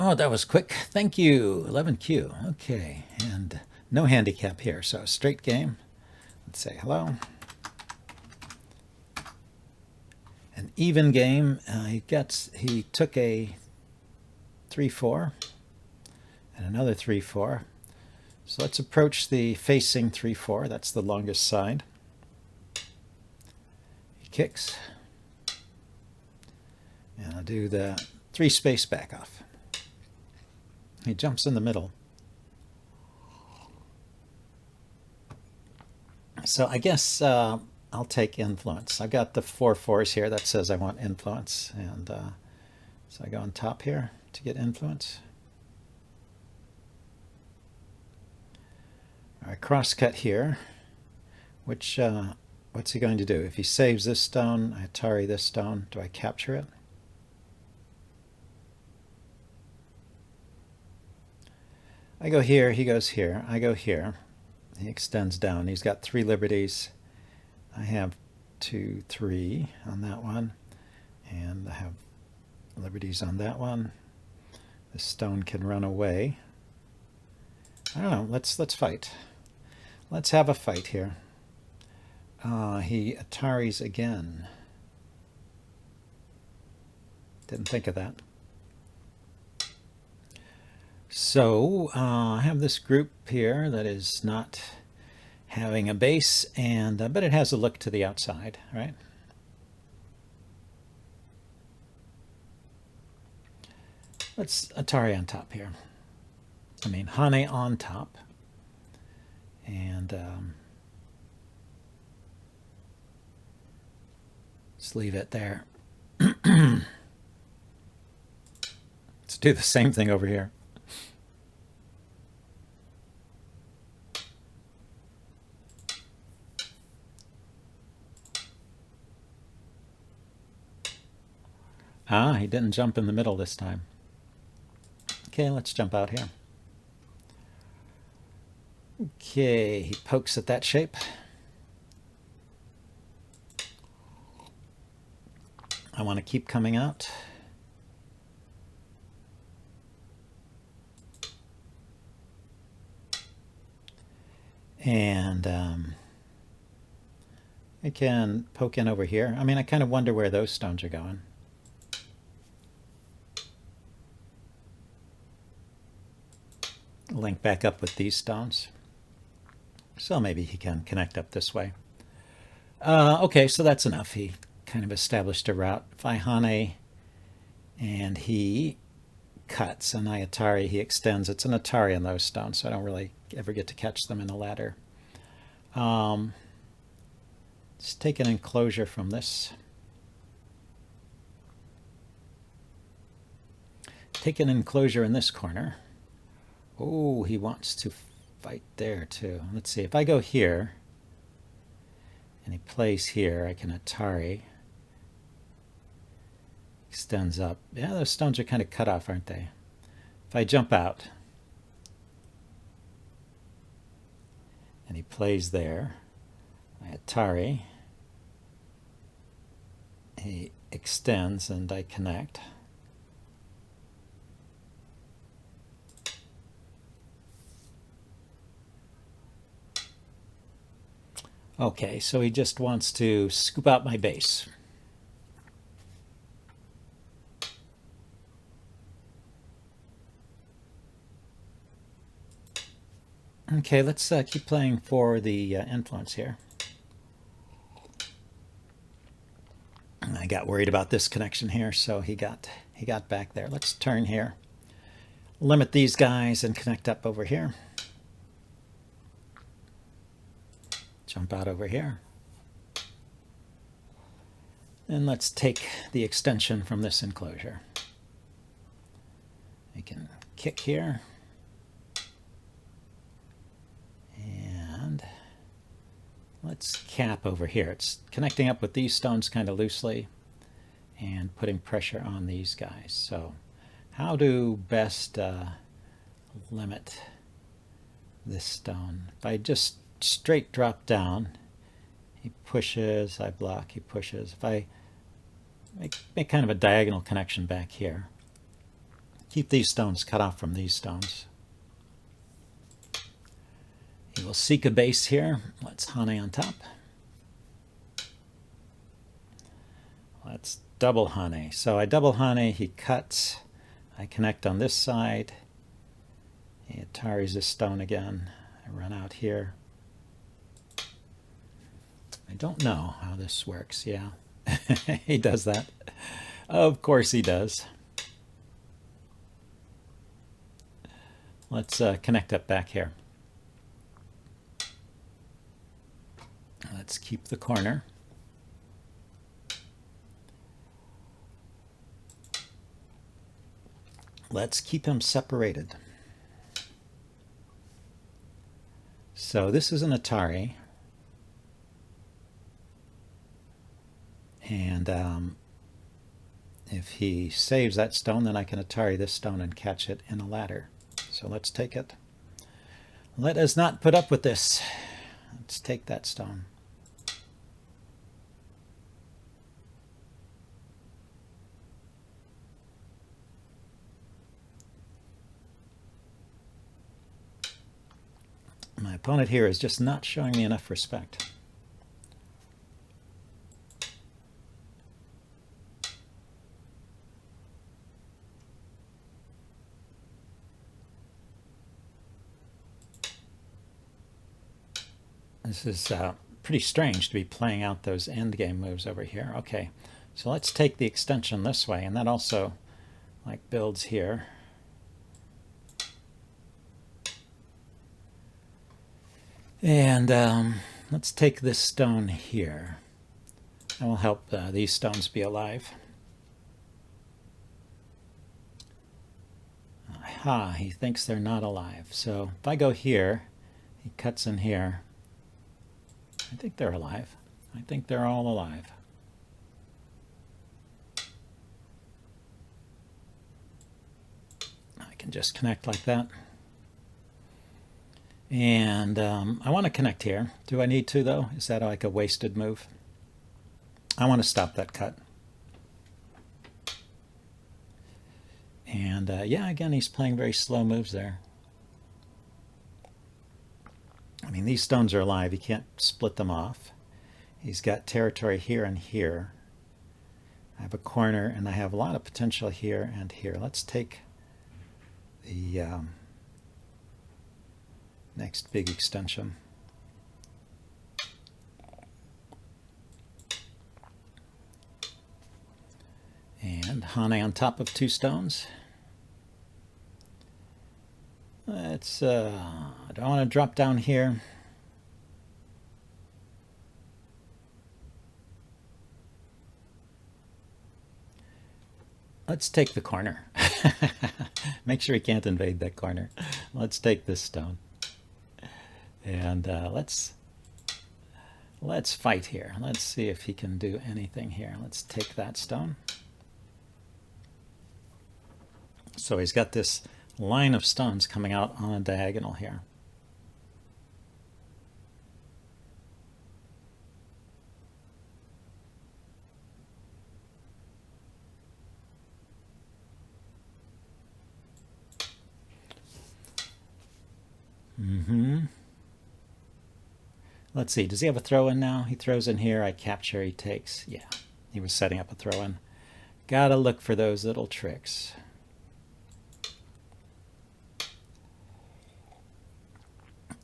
Oh, that was quick. Thank you. 11Q. Okay. And no handicap here. So straight game. Let's say hello. An even game. He took a 3-4 and another 3-4. So let's approach the facing 3-4. That's the longest side. He kicks. And I'll do the 3-space back off. He jumps in the middle. So I guess I'll take influence. I've got the 4-4s here. That says I want influence. And so I go on top here to get influence. All right, crosscut here. What's he going to do? If he saves this stone, I Atari this stone. Do I capture it? I go here, he goes here. I go here. He extends down. He's got 3 liberties. I have 2, 3 on that one. And I have liberties on that one. This stone can run away. I don't know. Let's fight. Let's have a fight here. He Ataris again. Didn't think of that. So I have this group here that is not having a base, and but it has a look to the outside, right? Let's Atari on top here. I mean, Hane on top. And let's leave it there. Let's do the same thing over here. Ah, he didn't jump in the middle this time. Okay, let's jump out here. Okay, he pokes at that shape. I want to keep coming out. And I can poke in over here. I mean, I kind of wonder where those stones are going. Link back up with these stones. So maybe he can connect up this way. Okay, so that's enough. He kind of established a route. If I Hane and he cuts and I Atari, he extends. It's an Atari on those stones, so I don't really ever get to catch them in the ladder. Let's take an enclosure from this. Take an enclosure in this corner. Oh, he wants to fight there too. Let's see, if I go here and he plays here, I can Atari. Extends up. Yeah, those stones are kind of cut off, aren't they? If I jump out and he plays there, I Atari. He extends and I connect. Okay, so he just wants to scoop out my base. Okay, let's keep playing for the influence here. I got worried about this connection here, so he got back there. Let's turn here, limit these guys, and connect up over here. Jump out over here. And let's take the extension from this enclosure. I can kick here. And let's cap over here. It's connecting up with these stones kind of loosely and putting pressure on these guys. So how to best limit this stone? If I just straight drop down, he pushes, I block, he pushes. If I make kind of a diagonal connection back here, keep these stones cut off from these stones. He will seek a base here. Let's hane on top. Let's double hane. So I double hane, he cuts. I connect on this side. He ataris this stone again. I run out here. I don't know how this works. Yeah, he does that. Of course he does. Let's connect up back here. Let's keep the corner. Let's keep him separated. So this is an atari. And if he saves that stone, then I can atari this stone and catch it in a ladder. So let's take it. Let us not put up with this. Let's take that stone. My opponent here is just not showing me enough respect. This is pretty strange to be playing out those endgame moves over here. Okay, so let's take the extension this way, and that also like builds here. And let's take this stone here. That will help these stones be alive. Aha, he thinks they're not alive. So if I go here, he cuts in here. I think they're alive. I think they're all alive. I can just connect like that. And I want to connect here. Do I need to, though? Is that like a wasted move? I want to stop that cut. And yeah, again, he's playing very slow moves there. I mean, these stones are alive. He can't split them off. He's got territory here and here. I have a corner, and I have a lot of potential here and here. Let's take the next big extension. And hane on top of two stones. Let's, do I want to drop down here? Let's take the corner. Make sure he can't invade that corner. Let's take this stone. And let's fight here. Let's see if he can do anything here. Let's take that stone. So he's got this line of stones coming out on a diagonal here. Let's see, does he have a throw-in now? He throws in here, I capture, he takes. Yeah, he was setting up a throw-in. Gotta look for those little tricks.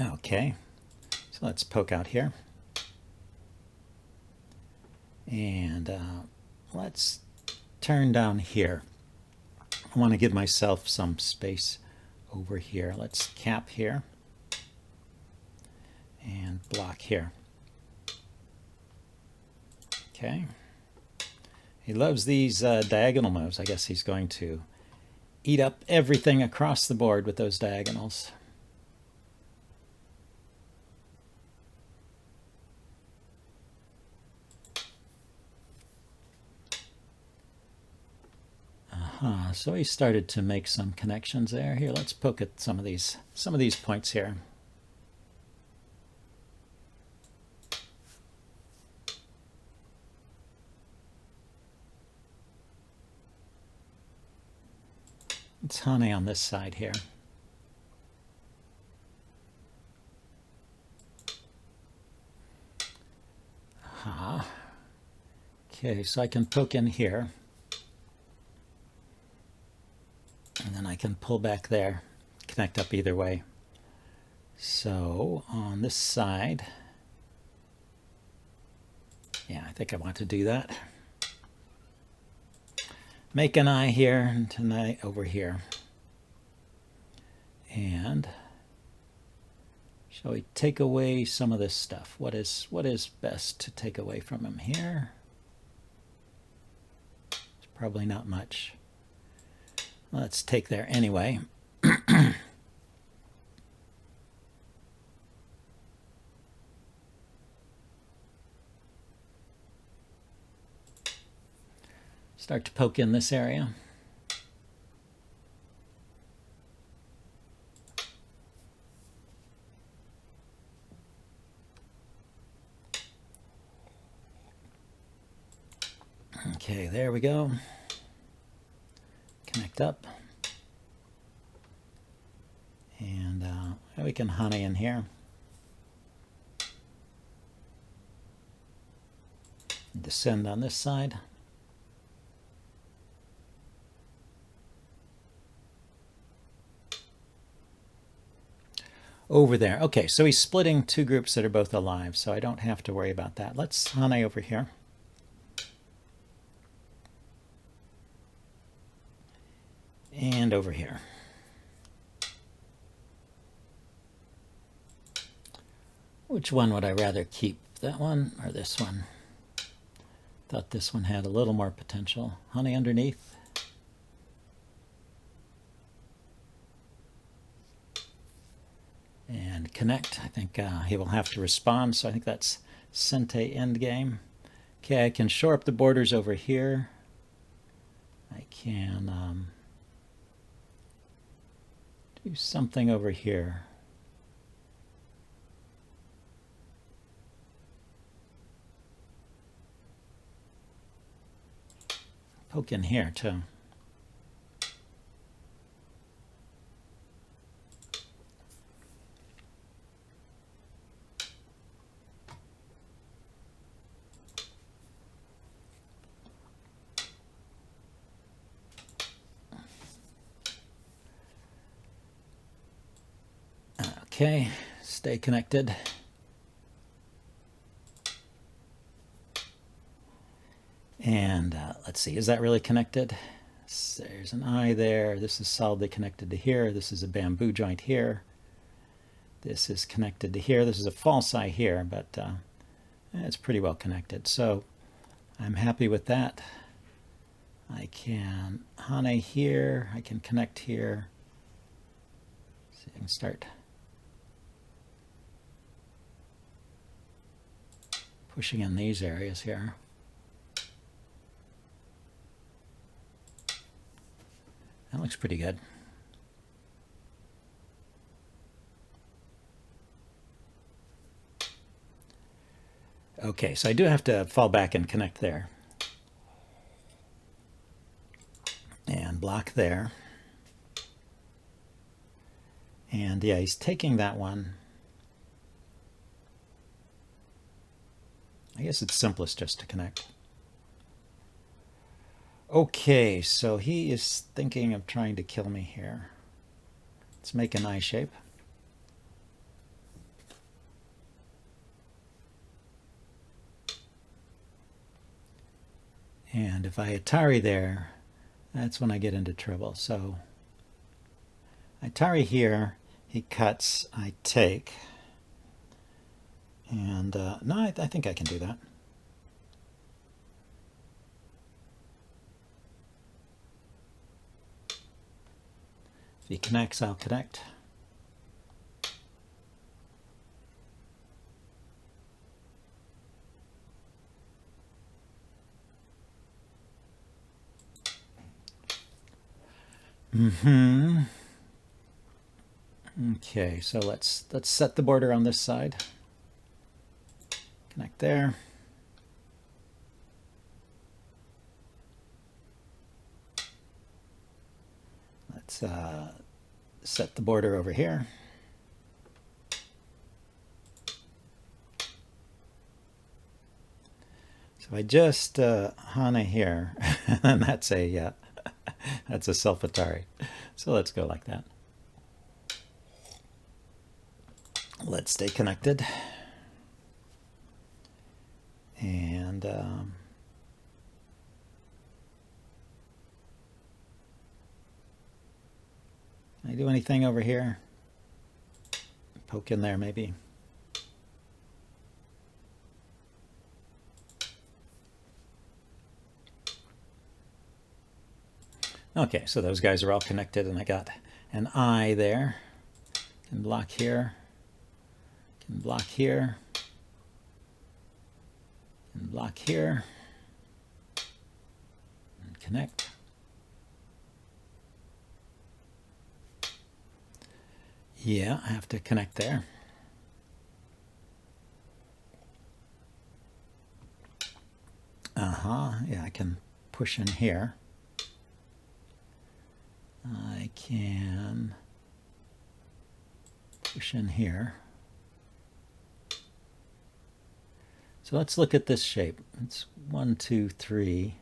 Okay, so let's poke out here. And let's turn down here. I want to give myself some space over here. Let's cap here and block here. Okay. He loves these diagonal moves. I guess he's going to eat up everything across the board with those diagonals. So he started to make some connections there. Here, let's poke at some of these points here. Let's honey on this side here. Okay, so I can poke in here. And then I can pull back there, connect up either way. So on this side, yeah, I think I want to do that. Make an eye here and an eye over here. And shall we take away some of this stuff? What is best to take away from him here? It's probably not much. Let's take there anyway. Start to poke in this area. Okay, there we go. Connect up. And we can honey in here. Descend on this side. Over there. Okay, so he's splitting two groups that are both alive, so I don't have to worry about that. Let's honey over here. And over here. Which one would I rather keep? That one or this one? Thought this one had a little more potential. Honey underneath. And connect. I think he will have to respond, so I think that's Sente endgame. Okay, I can shore up the borders over here. I can do something over here. Poke in here too. Okay, stay connected. And let's see, is that really connected? There's an eye there. This is solidly connected to here. This is a bamboo joint here. This is connected to here. This is a false eye here, but it's pretty well connected. So I'm happy with that. I can honey here. I can connect here. So I can start pushing in these areas here. That looks pretty good. Okay, so I do have to fall back and connect there. And block there. And yeah, he's taking that one. I guess it's simplest just to connect. Okay, so he is thinking of trying to kill me here. Let's make an eye shape. And if I Atari there, that's when I get into trouble. So Atari here, he cuts, I take. And no, I think I can do that. If he connects, I'll connect. Okay, so let's set the border on this side. Connect there. Let's set the border over here. So I just Hana here, and that's a self-Atari. So let's go like that. Let's stay connected. And can I do anything over here? Poke in there maybe. Okay, so those guys are all connected, and I got an eye there. Can block here. Can block here. Can block here. And connect. Yeah, I have to connect there. Yeah, I can push in here. I can push in here. So let's look at this shape. It's 1, 2, 3.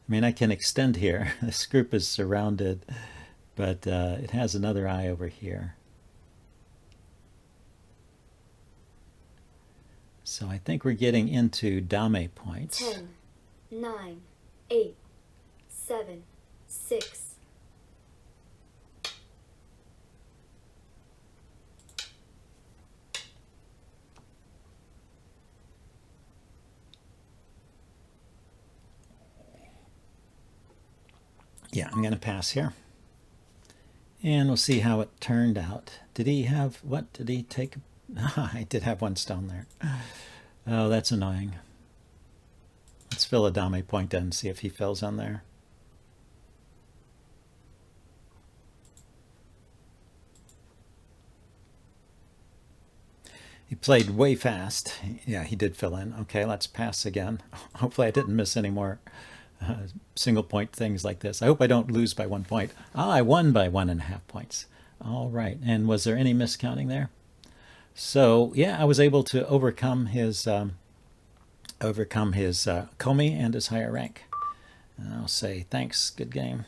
I mean, I can extend here. This group is surrounded, but it has another eye over here. So I think we're getting into dame points. 10, 9, 8, 7, 6. Yeah, I'm going to pass here. And we'll see how it turned out. Did he have, what did he take? I did have one stone there. Oh, that's annoying. Let's fill a dame point in and see if he fills in there. He played way fast. Yeah, he did fill in. Okay, let's pass again. Hopefully I didn't miss any more single point things like this. I hope I don't lose by 1 point. I won by 1.5 points. All right, and was there any miscounting there? So yeah, I was able to overcome his Komi and his higher rank. And I'll say thanks, good game.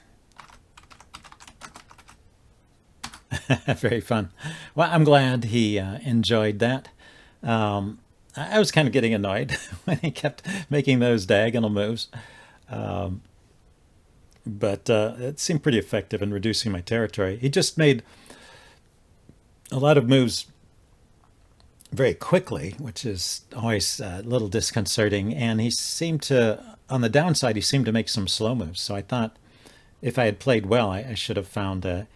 Very fun. Well, I'm glad he enjoyed that. I was kind of getting annoyed when he kept making those diagonal moves. But it seemed pretty effective in reducing my territory. He just made a lot of moves very quickly, which is always a little disconcerting. And he seemed to, on the downside, he seemed to make some slow moves. So I thought if I had played well, I should have found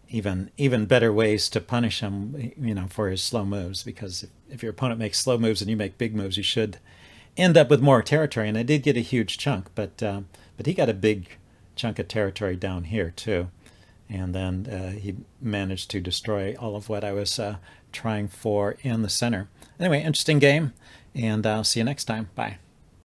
even better ways to punish him, you know, for his slow moves. Because if your opponent makes slow moves and you make big moves, you should end up with more territory. And I did get a huge chunk, but he got a big chunk of territory down here too. And then he managed to destroy all of what I was trying for in the center. Anyway, interesting game, and I'll see you next time. Bye.